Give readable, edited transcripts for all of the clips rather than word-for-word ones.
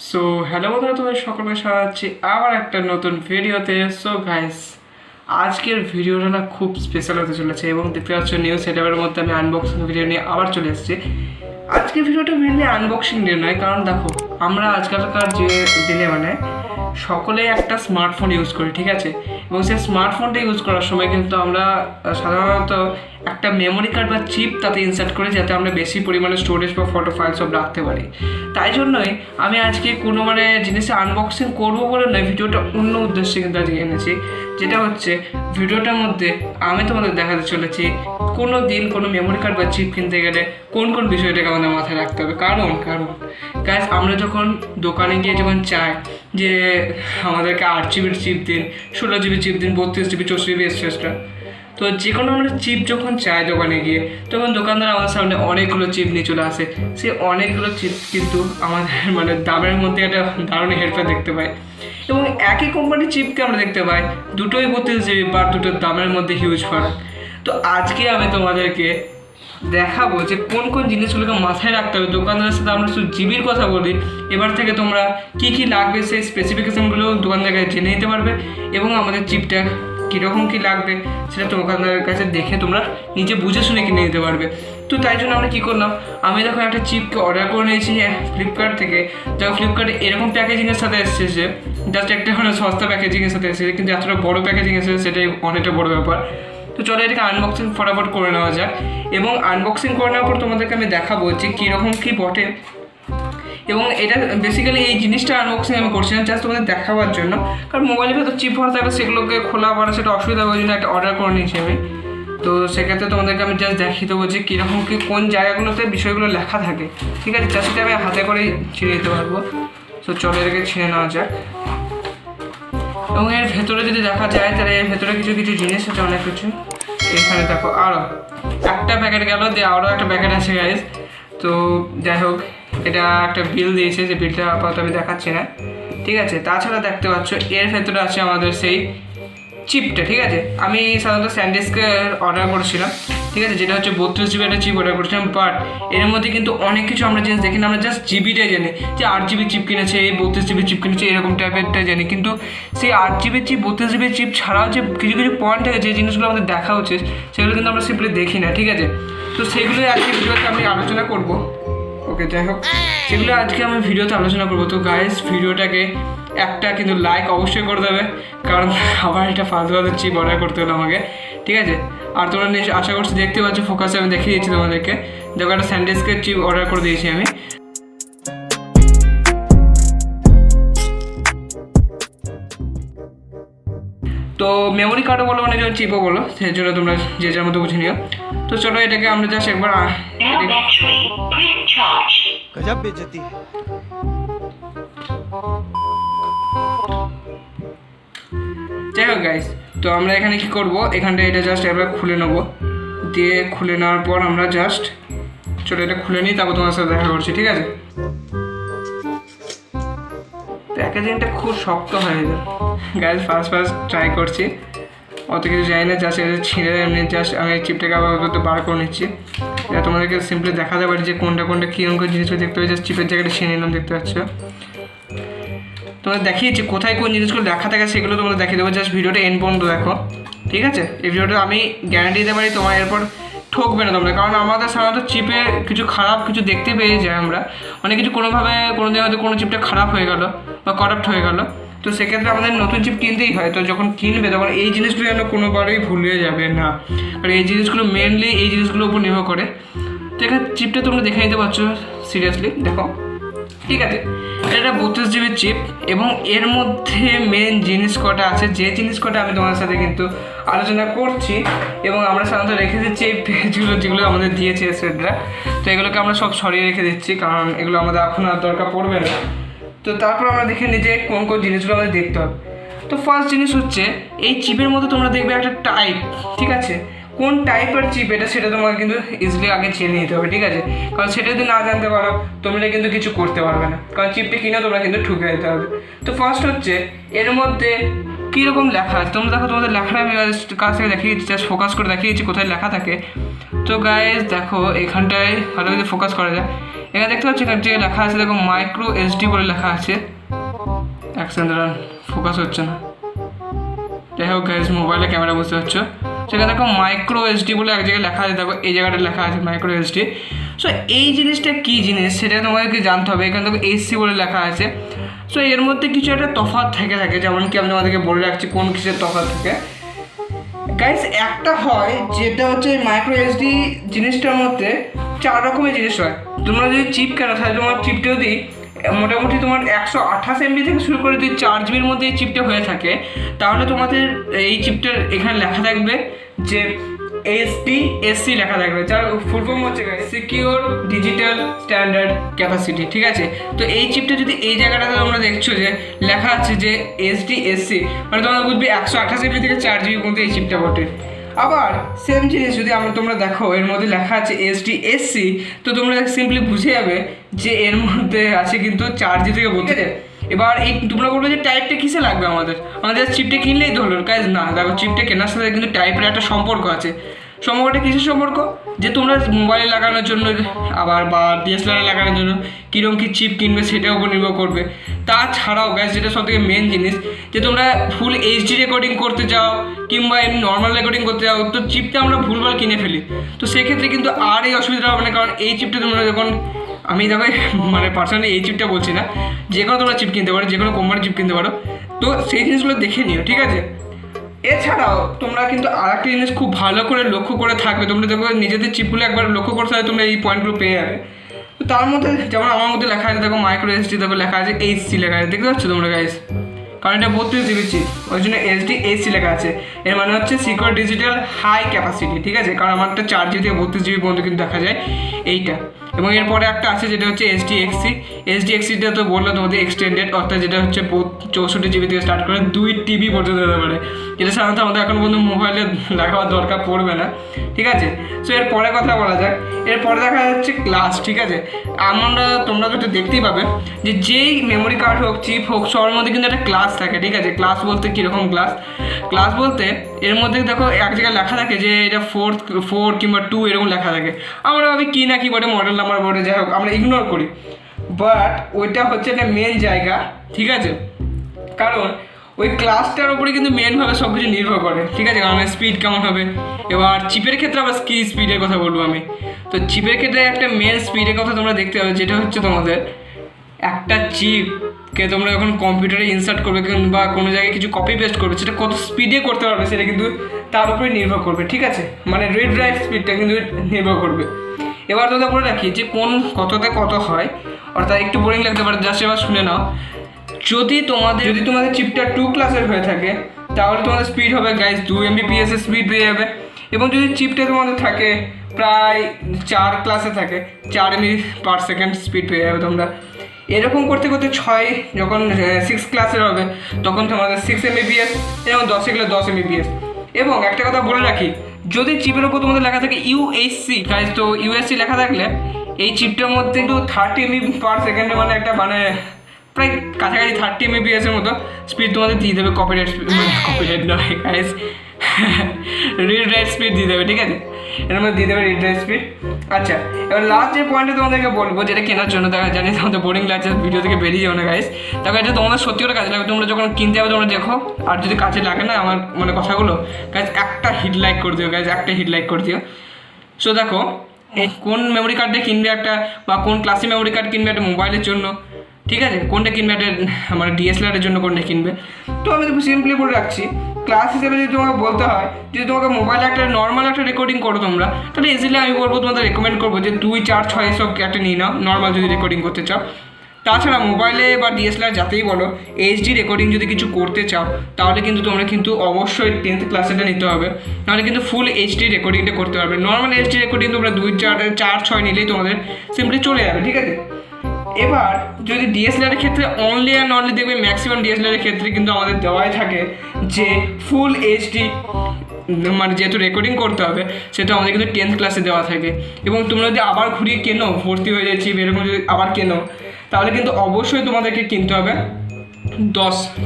So hello বন্ধুরা, তোমাদের সকলকে স্বাগত আবার একটা নতুন ভিডিওতে। সো গাইস, আজকের ভিডিওটা না খুব স্পেশাল হতে চলেছে এবং দেখতে পাচ্ছ নিউ সেটআপের মধ্যে আমি আনবক্সিং ভিডিও নিয়ে আবার চলে এসেছি। আজকের ভিডিওটা মেনলি আনবক্সিং দিয়ে নয়, কারণ দেখো আমরা আজকালকার যে দিনে সকলে একটা স্মার্টফোন ইউজ করি, ঠিক আছে? এবং সেই স্মার্টফোনটা ইউজ করার সময় কিন্তু আমরা সাধারণত একটা মেমোরি কার্ড বা চিপ তাতে ইনসার্ট করি, যাতে আমরা বেশি পরিমাণে স্টোরেজ বা ফটো ফাইল সব রাখতে পারি। তাই জন্যই আমি আজকে কোনো জিনিসে আনবক্সিং করবো বলে নয়, ভিডিওটা অন্য উদ্দেশ্যে কিন্তু আজকে এনেছি। যেটা হচ্ছে ভিডিওটার মধ্যে আমি তোমাদের দেখাতে চলেছি কোনো দিন কোনো মেমোরি কার্ড বা চিপ কিনতে গেলে কোন কোন বিষয়টাকে আমাদের মাথায় রাখতে হবে। কারণ গাইস, আমরা যখন দোকানে গিয়ে যখন চাই যে আমাদেরকে 8 জিবির চিপ দিন, 16 জিবি চিপ দিন, 32 জিবি, 64 জিবি এক্সট্রা, তো যে কোনো আমরা চিপ যখন চাই দোকানে গিয়ে, তখন দোকানদার আমাদের সামনে অনেকগুলো চিপ নিয়ে চলে আসে। সেই অনেকগুলো চিপ কিন্তু আমাদের দামের মধ্যে একটা দারুণ হেরফের দেখতে পাই। এবং একই কোম্পানির চিপকে আমরা দেখতে পাই দুটোই 32 জিবি, বা দুটোর দামের মধ্যে হিউজ ফারাক। তো আজকে আমি তোমাদেরকে দেখাবো যে কোন কোন জিনিসগুলোকে মাথায় রাখতে হবে। দোকানদারের সাথে আমরা শুধু জিবির কথা বলি, এবার থেকে তোমরা কী লাগবে সেই স্পেসিফিকেশানগুলো দোকানদারের কাছে জেনে নিতে পারবে, এবং আমাদের চিপটা কীরকম কী লাগবে সেটা দোকানদারের কাছে দেখে তোমরা নিজে বুঝে শুনে কিনে নিতে পারবে। তো তাই জন্য আমরা কী করলাম, আমি দেখো একটা চিপকে অর্ডার করে নিয়েছি ফ্লিপকার্ট থেকে। দেখো ফ্লিপকার্টে এরকম প্যাকেজিংয়ের সাথে এসেছে, যে জাস্ট একটা সস্তা প্যাকেজিংয়ের সাথে এসেছে, কিন্তু এতটা বড় প্যাকেজিং এসেছে সেটাই অনেকটা বড় ব্যাপার। তো চলো এটাকে আনবক্সিং ফটাফট করে নেওয়া যাক, এবং আনবক্সিং করে নেওয়ার পর তোমাদেরকে আমি দেখাবো যে কীরকম কী বটে। এবং এটা বেসিক্যালি এই জিনিসটা আনবক্সিং আমি করছি না জাস্ট তোমাদের দেখাবার জন্য, কারণ মোবাইলের ভেতর চিপ ভরা থাকলে সেগুলোকে খোলা পড়া সেটা অসুবিধা হবে, ওই জন্য একটা অর্ডার করে নিয়েছি আমি। তো সেক্ষেত্রে তোমাদেরকে আমি জাস্ট দেখিয়ে দেবো যে কীরকম কী কোন জায়গাগুলোতে বিষয়গুলো লেখা থাকে, ঠিক আছে? জাস্ট আমি হাতে করেই ছিঁড়ে দিতে পারবো। তো চলো এটাকে ছিঁড়ে নেওয়া যাক। এবং এর ভেতরে যদি দেখা যায় তাহলে এর ভেতরে কিছু কিছু জিনিস আছে, অনেক কিছু। এখানে দেখো আরও একটা প্যাকেট গেল, দিয়ে আরও একটা প্যাকেট আছে গাইজ। তো যাই হোক, এটা একটা বিল দিয়েছে, যে বিলটা আপাতত আমি দেখাচ্ছি না, ঠিক আছে? তাছাড়া দেখতে পাচ্ছ এর ভেতরে আছে আমাদের সেই চিপটা, ঠিক আছে? আমি সাধারণত স্যান্ডিস্কে অর্ডার করেছিলাম, ঠিক আছে, যেটা হচ্ছে 32 জিবি একটা চিপ অর্ডার করেছিলাম। বাট এর মধ্যে কিন্তু অনেক কিছু আমরা জিনিস দেখি না, আমরা জাস্ট জিবিটাই জানি যে 8 জিবি চিপ কিনেছে, 32 জিবি চিপ কিনেছে, এরকম টাইপেরটাই জানি। কিন্তু সেই 8 জিবি চিপ, 32 জিবি চিপ ছাড়াও যে কিছু কিছু পয়েন্ট থাকে, যে জিনিসগুলো আমাদের দেখা উচিত, সেগুলো কিন্তু আমরা সিম্পলি দেখি না, ঠিক আছে? তো সেগুলোই আজকে ভিডিওতে আমি আলোচনা করবো। ওকে, যাই হোক, সেগুলো আজকে আমি ভিডিওতে আলোচনা করবো। তো গাইস, ভিডিওটাকে একটা কিন্তু লাইক অবশ্যই করে দেবে, কারণ আবার এটা ফালতু চিপ অর্ডার করতে হলো আমাকে, ঠিক আছে? আর তোমরা আশা করছি দেখতে পাচ্ছ ফোকাসে আমি দেখিয়ে দিচ্ছি তোমাদেরকে। দেখো একটা স্যান্ডউইচের চিপ অর্ডার করে দিয়েছি আমি। তো মেমোরি কার্ডও বলো, অনেকজন চিপও বলো, সেই জন্য তোমরা যে যার মতো বুঝে নিও। তো চলো এটাকে আমরা জাস্ট একবার গজব বেজতি। যাই হোক গাইস, তো আমরা এখানে কি করব, এখানটা এটা জাস্ট একবার খুলে নেবো, দিয়ে খুলে নেওয়ার পর আমরা জাস্ট চলো এটা খুলে নিই, তারপর তোমার সাথে দেখা করছি, ঠিক আছে? প্যাকেজিংটা খুব শক্ত হয়ে যায় গাইস, ফার্স্ট ট্রাই করছি, অত কিছু জানি না, জাস্ট এটা ছিঁড়ে এমনি জাস্ট আমি চিপটাকে আবার বার করে নিচ্ছি। এটা তোমাদেরকে সিম্পলি দেখাতে পারি যে কোনটা কীরকম করে জিনিসগুলো দেখতে পাই। জাস্ট চিপের জায়গাটা ছিঁড়ে নিলাম, দেখতে পাচ্ছ? তোমাদের দেখিয়েছি কোথায় কোন জিনিসগুলো লেখা থাকে, সেগুলো তোমরা দেখিয়ে দেবো। জাস্ট ভিডিওটা এন্ড পর্যন্ত দেখো, ঠিক আছে? এই ভিডিওটা আমি গ্যারান্টি দিতে পারি তোমার এরপর ঠকবে না তোমরা, কারণ আমাদের সাধারণত চিপে কিছু খারাপ কিছু দেখতে পেয়ে যাই আমরা, অনেক কিছু কোনোভাবে কোনো দিন হয়তো কোনো চিপটা খারাপ হয়ে গেল বা করাপ্ট হয়ে গেল, তো সেক্ষেত্রে আমাদের নতুন চিপ কিনতেই হয়। তো যখন কিনবে তখন এই জিনিসগুলো যেন কোনোবারই ভুলে যাবে না, কারণ এই জিনিসগুলো মেনলি এই জিনিসগুলোর উপর নির্ভর করে। তো এখানে চিপটা তোমরা দেখে নিতে পারছো, সিরিয়াসলি দেখো, ঠিক আছে? এটা 32 জিবির চিপ, এবং এর মধ্যে মেন জিনিস কটা আছে, যে জিনিস কটা আমি তোমার সাথে কিন্তু আলোচনা করছি, এবং আমরা সাধারণত রেখে দিচ্ছি এই পেজগুলো যেগুলো আমাদের দিয়েছে স্টুডেন্টরা। তো এগুলোকে আমরা সব সরিয়ে রেখে দিচ্ছি, কারণ এগুলো আমাদের এখন আর দরকার পড়বে না। তো তারপর আমরা দেখে নিই যে কোন কোন জিনিসগুলো আমাদের দেখতে হবে। তো ফার্স্ট জিনিস হচ্ছে এই চিপের মধ্যে তোমরা দেখবে একটা টাইপ, ঠিক আছে? কোন টাইপের চিপ এটা সেটা তোমাকে কিন্তু ইজিলি আগে জেনে নিতে হবে, ঠিক আছে? কারণ সেটা যদি না জানতে পারো তোমরা কিন্তু কিছু করতে পারবে না, কারণ চিপটা কিনে তোমরা কিন্তু ঠুকে দিতে হবে। তো ফার্স্ট হচ্ছে এর মধ্যে কীরকম লেখা আছে তোমরা দেখো, তোমাদের লেখাটা আমি কাছ থেকে দেখিয়ে দিচ্ছি, জাস্ট ফোকাস করে দেখিয়ে দিচ্ছি কোথায় লেখা থাকে। তো গাইজ দেখো এখানটায় ভালো করে ফোকাস করা যায়। এখানে দেখতে পাচ্ছি এখানে যে লেখা আছে দেখো মাইক্রো এসডি বলে লেখা আছে। একসাথে ফোকাস হচ্ছে না, যাই হোক গাইজ মোবাইলে ক্যামেরা বুঝতে পারছো। সেখানে দেখো মাইক্রো এসডি বলে এক জায়গায় লেখা আছে, দেখো এই জায়গাটা লেখা আছে মাইক্রো এসডি। সো এই জিনিসটা কী জিনিস সেটা তোমাদেরকে জানতে হবে। এখানে দেখো এসসি বলে লেখা আছে। সো এর মধ্যে কিছু একটা তফাৎ থাকে, যেমন কি আমি তোমাদেরকে বলে রাখছি কোন কিসের তফাৎ থাকে গাইস। একটা হয় যেটা হচ্ছে মাইক্রো এসডি জিনিসটার মধ্যে 4 রকমের জিনিস হয়। তোমরা যদি চিপ কেনো তাহলে তোমার চিপটা যদি মোটামুটি তোমার 128 MB থেকে শুরু করে যদি 4 GB মধ্যে এই চিপটা হয়ে থাকে, তাহলে তোমাদের এই চিপটার এখানে লেখা থাকবে যে এসডি লেখা থাকবে, যার ফুল ফর্ম হচ্ছে সিকিউর ডিজিটাল স্ট্যান্ডার্ড ক্যাপাসিটি। ঠিক আছে, তো এই চিপটা যদি এই জায়গাটাতে তোমরা দেখছো যে লেখা আছে যে এসডি মানে তোমরা বুঝবে 128 MB থেকে 4 GB মধ্যে এই চিপটা বটে। আবার সেম জিনিস যদি তোমরা দেখো এর মধ্যে লেখা আছে এসডি তো তোমরা সিম্পলি বুঝে যাবে যে এর মধ্যে আছে কিন্তু 4 GB থেকে বলতে। এবার এই তোমরা বলবে যে টাইপটা কিসে লাগবে আমাদের চিপটা কিনলেই তো হলো। কাজ না, দেখো চিপটা কেনার সাথে কিন্তু টাইপের একটা সম্পর্ক আছে। সম্পর্কটা কিসের সম্পর্ক, যে তোমরা মোবাইলে লাগানোর জন্য আবার বা ডিএসএলআরে লাগানোর জন্য কীরকম কী চিপ কিনবে সেটার উপর নির্ভর করবে। তাছাড়াও গ্যাস যেটা সবথেকে মেন জিনিস, যে তোমরা ফুল এইচডি রেকর্ডিং করতে চাও কিংবা এমনি নর্মাল রেকর্ডিং করতে চাও, তো চিপটা আমরা ভুলভাল কিনে ফেলি। তো সেক্ষেত্রে কিন্তু আর এই অসুবিধা হবে না, কারণ এই চিপটা তোমরা যখন আমি দেখো মানে পার্সোনালি এই চিপটা বলছি না, যে কোনো তোমরা চিপ কিনতে পারো, যে কোনো কোম্পানির চিপ কিনতে পারো। তো সেই জিনিসগুলো দেখে নিও, ঠিক আছে। এছাড়াও তোমরা কিন্তু আর একটা জিনিস খুব ভালো করে লক্ষ্য করে থাকবে, তোমরা দেখো নিজেদের চিপগুলো একবার লক্ষ্য করতে হয়, তোমরা এই পয়েন্টগুলো পেয়ে যাবে। তো তার মধ্যে যেমন আমার মধ্যে লেখা আছে দেখো মাইক্রো এসডি, দেখো লেখা আছে এইচসি লেখা আছে, দেখতে পাচ্ছ তোমরা গাইস, কারণ এটা 32 GB চিপ, ওই জন্য এইচসি লেখা আছে। এর মানে হচ্ছে সিকিউর ডিজিটাল হাই ক্যাপাসিটি। ঠিক আছে, কারণ আমারটা 4 GB থেকে 32 GB পর্যন্ত কিন্তু দেখা যায় এইটা। এবং এরপরে একটা আছে যেটা হচ্ছে এইচডিএক্সিটা তো বললো তোমাদের এক্সটেন্ডেড, অর্থাৎ যেটা হচ্ছে 64 GB থেকে স্টার্ট করে 2 TB পর্যন্ত হতে পারে, যেটা সাধারণত আমাদের এখন পর্যন্ত মোবাইলে লাগাবার দরকার পড়বে না। ঠিক আছে, সো এরপরে কথা বলা যাক। এরপরে দেখা যাচ্ছে ক্লাস। ঠিক আছে, তোমরা তো দেখতেই পাবে যে যেই মেমোরি কার্ড হোক চিপ হোক সবার মধ্যে কিন্তু একটা ক্লাস থাকে। ঠিক আছে, ক্লাস বলতে কীরকম ক্লাস বলতে এর মধ্যে দেখো এক জায়গায় লেখা থাকে যে এটা 4 কিংবা 2 এরকম লেখা থাকে। আমরা ভাবি কী না কি বলে মডেল নাম্বার বোর্ডে, যাই হোক আমরা ইগনোর করি, বাট ওইটা হচ্ছে একটা মেন জায়গা। ঠিক আছে, কারণ ওই ক্লাসটার উপরে কিন্তু মেনভাবে সব কিছু নির্ভর করে। ঠিক আছে, কারণ স্পিড কেমন হবে। এবার চিপের ক্ষেত্রে আবার কি স্পিডের কথা বলবো আমি, তো চিপের ক্ষেত্রে একটা মেন স্পিডের কথা তোমরা দেখতে হবে, যেটা হচ্ছে তোমাদের একটা চিপকে তোমরা যখন কম্পিউটারে ইনসার্ট করবে বা কোনো জায়গায় কিছু কপি পেস্ট করবে, সেটা কত স্পিডে করতে পারবে সেটা কিন্তু তার উপরে নির্ভর করবে। ঠিক আছে, মানে রিড রাইট স্পিডটা কিন্তু নির্ভর করবে। এবার তোমরা বলে রাখি যে কততে কত হয়, অর্থাৎ একটু বোরিং লাগতে পারে, জাস্ট এবার শুনে নাও। যদি তোমাদের চিপটা 2 ক্লাসের হয়ে থাকে তাহলে তোমাদের স্পিড হবে গাইজ 2 Mbps এর স্পিড পেয়ে যাবে। এবং যদি চিপটা তোমাদের থাকে প্রায় 4 ক্লাসে থাকে 4 MB/s স্পিড পেয়ে যাবে তোমরা। এরকম করতে করতে 6 ক্লাসের হবে তখন তোমাদের 6 Mbps, এবং 10 গেলে 10 Mbps। এবং একটা কথা বলে রাখি, যদি চিপের উপর তোমাদের লেখা থাকে ইউএসসি গাইজ, তো ইউএসসি লেখা থাকলে এই চিপটার মধ্যে কিন্তু 30 MB/s মানে একটা মানে প্রায় কাছাকাছি 30 Mbps এর মতো স্পিড তোমাদের দিয়ে দেবে। কপিরাইট নয় গাইজ, রিড রাইট স্পিড দিয়ে দেবে। ঠিক আছে, এর মধ্যে দিয়ে দেবে রিড রাইট স্পিড। আচ্ছা, এবার লাস্ট যে পয়েন্টে তোমাদেরকে বলবো, যেটা কেনার জন্য দেখা জানি তোমাদের বোরিং লাগছে, ভিডিও থেকে বেরিয়ে যাও না গাইজ। দেখো এটা তোমাদের সত্যি করে কাজে লাগবে, তোমরা যখন কিনতে যাবে তোমরা দেখো, আর যদি কাজে লাগে না আমার মানে কথাগুলো গাইজ, একটা হিট লাইক করে দিও গাইজ, একটা হিট লাইক করে দিও। সো দেখো কোন মেমোরি কার্ডটা কিনবে একটা, বা কোন ক্লাসে মেমোরি কার্ড কিনবে একটা মোবাইলের জন্য, ঠিক আছে, কোনটা কিনবে একটা মানে ডিএসএলআরের জন্য কোনটা কিনবে। তো আমি সিম্পলি বলে রাখছি, ক্লাস হিসেবে যদি তোমাকে বলতে হয়, যদি তোমাকে মোবাইলে একটা নর্মাল একটা রেকর্ডিং করো তোমরা, তাহলে ইজিলি আমি বলবো তোমাদের রেকমেন্ড করবো যে 2, 4, 6 এসব একটা নিয়ে নাও নর্মাল যদি রেকর্ডিং করতে চাও। তাছাড়া মোবাইলে বা ডিএসএলআর যাতেই বলো এইচডি রেকর্ডিং যদি কিছু করতে চাও তাহলে কিন্তু তোমরা কিন্তু অবশ্যই 10th ক্লাসেটা নিতে হবে, নাহলে কিন্তু ফুল এইচডি রেকর্ডিংটা করতে পারবে। নর্মাল এইচডি রেকর্ডিং তোমরা 2, 4, 6 নিলেই তোমাদের সিম্পলি চলে যাবে। ঠিক আছে, এবার যদি ডিএসএলআরের ক্ষেত্রে অনলি দেখবে ম্যাক্সিমাম ডিএসএলআরের ক্ষেত্রে কিন্তু আমাদের দেওয়াই থাকে যে ফুল এইচডি, মানে যেহেতু রেকর্ডিং করতে হবে সেটা আমাদের কিন্তু 10th ক্লাসে দেওয়া থাকে। এবং তোমরা যদি আবার ঘুরিয়ে কেনো, ভর্তি হয়ে যাচ্ছি এরকম যদি আবার কেনো, তাহলে কিন্তু অবশ্যই তোমাদেরকে কিনতে হবে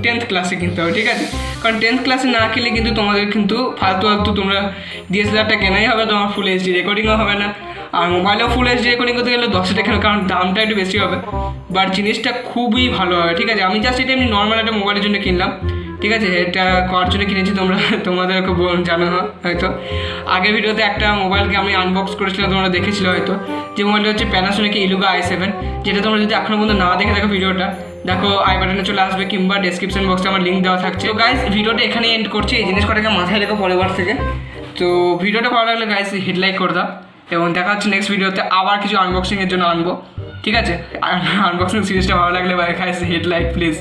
টেন্থ ক্লাসে কিনতে হবে, ঠিক আছে? কারণ 10th ক্লাসে না কিনলে কিন্তু তোমাদের কিন্তু ফালতু তোমরা DSLR-টা কেনাই হবে, তোমার ফুল এইচডি রেকর্ডিংও হবে না। আর মোবাইলেও ফুল এইচডি রেকর্ডিং করতে গেলে 10 টাকা, কারণ দামটা একটু বেশি হবে, বাট জিনিসটা খুবই ভালো হবে, ঠিক আছে? আমি জাস্ট এটা এমনি নর্মাল একটা মোবাইলের জন্য কিনলাম, ঠিক আছে? এটা করার জন্য কিনেছি, তোমাদেরকে জানো হয়তো আগের ভিডিওতে একটা মোবাইলকে আমি আনবক্স করেছিলাম, তোমরা দেখেছিলে হয়তো, যে মোবাইলটা হচ্ছে প্যানাসোনিক Eluga i7, যেটা তোমরা যদি এখনো পর্যন্ত না দেখে থাকো ভিডিওটা দেখো, আই বাটনে চলে আসবে কিংবা ডেসক্রিপশন বক্সে আমার লিঙ্ক দেওয়া থাকছে। তো গাইস ভিডিওটা এখানে এন্ড করছি, এই জিনিস কটাকে মাথায় রেখো পরের থেকে। তো ভিডিওটা ভালো লাগলে গাইস হিট লাইক করে দাও, এবং দেখা হচ্ছে নেক্সট ভিডিওতে আবার কিছু আনবক্সিংয়ের জন্য আনবো, ঠিক আছে? আনবক্সিং সিরিজটা ভালো লাগলে গাইস হিট লাইক প্লিজ।